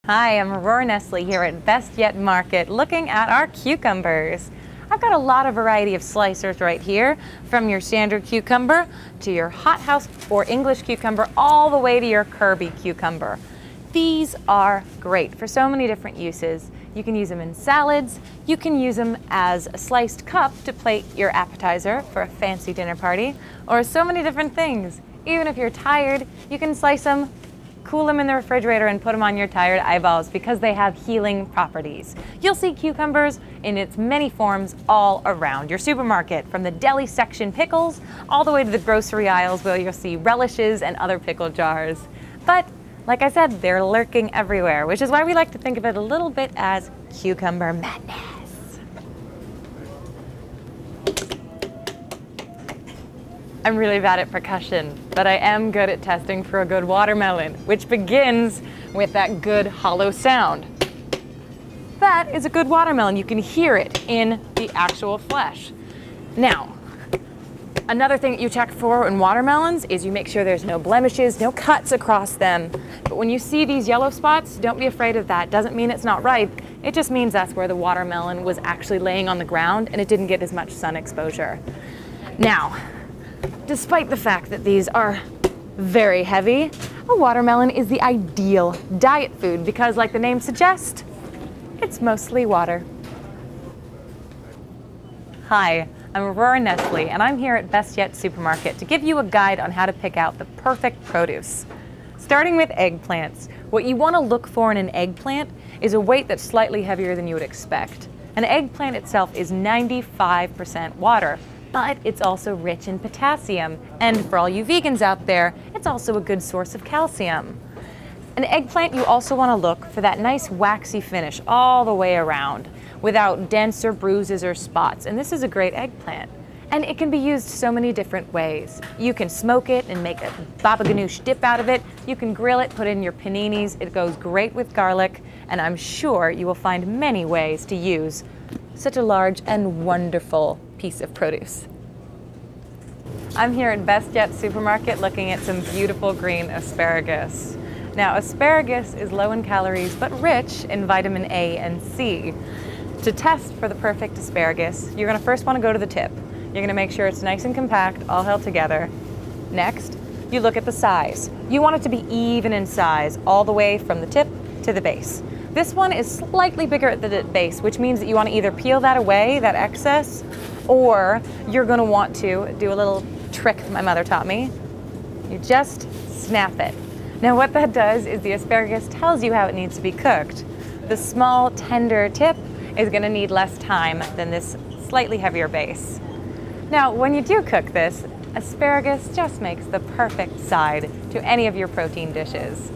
Hi, I'm Aurora here at Best Yet Market looking at our cucumbers. I've got a lot of variety of slicers right here, from your standard cucumber to your hothouse or English cucumber all the way to your Kirby cucumber. These are great for so many different uses. You can use them in salads, you can use them as a sliced cup to plate your appetizer for a fancy dinner party, or so many different things. Even if you're tired, you can slice them, cool them in the refrigerator and put them on your tired eyeballs because they have healing properties. You'll see cucumbers in its many forms all around your supermarket, from the deli section pickles all the way to the grocery aisles where you'll see relishes and other pickle jars. But like I said, they're lurking everywhere, which is why we like to think of it a little bit as cucumber madness. I'm really bad at percussion, but I am good at testing for a good watermelon, which begins with that good hollow sound. That is a good watermelon. You can hear it in the actual flesh. Now, another thing that you check for in watermelons is you make sure there's no blemishes, no cuts across them. But when you see these yellow spots, don't be afraid of that. Doesn't mean it's not ripe. It just means that's where the watermelon was actually laying on the ground and it didn't get as much sun exposure. Now, despite the fact that these are very heavy, a watermelon is the ideal diet food because, like the name suggests, it's mostly water. Hi, I'm Aurora and I'm here at Best Yet Supermarket to give you a guide on how to pick out the perfect produce. Starting with eggplants, what you want to look for in an eggplant is a weight that's slightly heavier than you would expect. An eggplant itself is 95% water, but it's also rich in potassium. And for all you vegans out there, it's also a good source of calcium. An eggplant, you also want to look for that nice waxy finish all the way around without denser bruises or spots. And this is a great eggplant. And it can be used so many different ways. You can smoke it and make a baba ganoush dip out of it. You can grill it, put it in your paninis. It goes great with garlic. And I'm sure you will find many ways to use such a large and wonderful piece of produce. I'm here at Best Yet Supermarket looking at some beautiful green asparagus. Now, asparagus is low in calories but rich in vitamin A and C. To test for the perfect asparagus, you're going to first want to go to the tip. You're going to make sure it's nice and compact, all held together. Next, you look at the size. You want it to be even in size, all the way from the tip to the base. This one is slightly bigger at the base, which means that you want to either peel that away, that excess, or you're going to want to do a little trick that my mother taught me. You just snap it. Now what that does is the asparagus tells you how it needs to be cooked. The small, tender tip is going to need less time than this slightly heavier base. Now when you do cook this, asparagus just makes the perfect side to any of your protein dishes.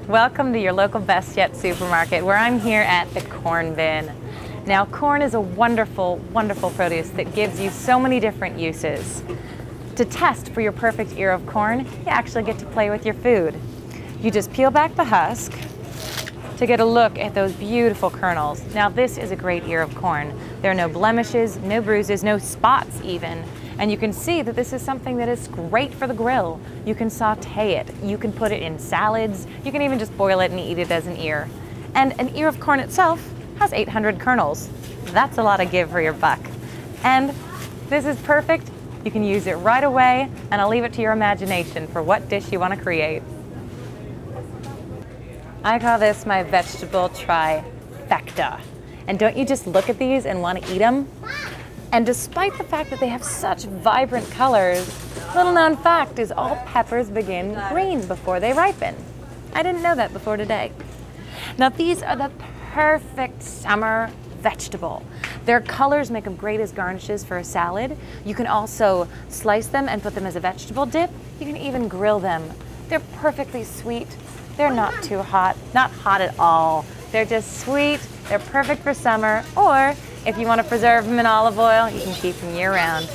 Welcome to your local Best Yet Supermarket, where I'm here at the corn bin. Now, corn is a wonderful, wonderful produce that gives you so many different uses. To test for your perfect ear of corn, you actually get to play with your food. You just peel back the husk to get a look at those beautiful kernels. Now, this is a great ear of corn. There are no blemishes, no bruises, no spots even. And you can see that this is something that is great for the grill. You can saute it, you can put it in salads, you can even just boil it and eat it as an ear. And an ear of corn itself has 800 kernels. That's a lot of give for your buck. And this is perfect. You can use it right away, and I'll leave it to your imagination for what dish you want to create. I call this my vegetable trifecta. And don't you just look at these and want to eat them? And despite the fact that they have such vibrant colors, little known fact is all peppers begin green before they ripen. I didn't know that before today. Now these are the perfect summer vegetable. Their colors make them great as garnishes for a salad. You can also slice them and put them as a vegetable dip. You can even grill them. They're perfectly sweet. They're not too hot, not hot at all. They're just sweet. They're perfect for summer, or if you want to preserve them in olive oil, you can keep them year-round.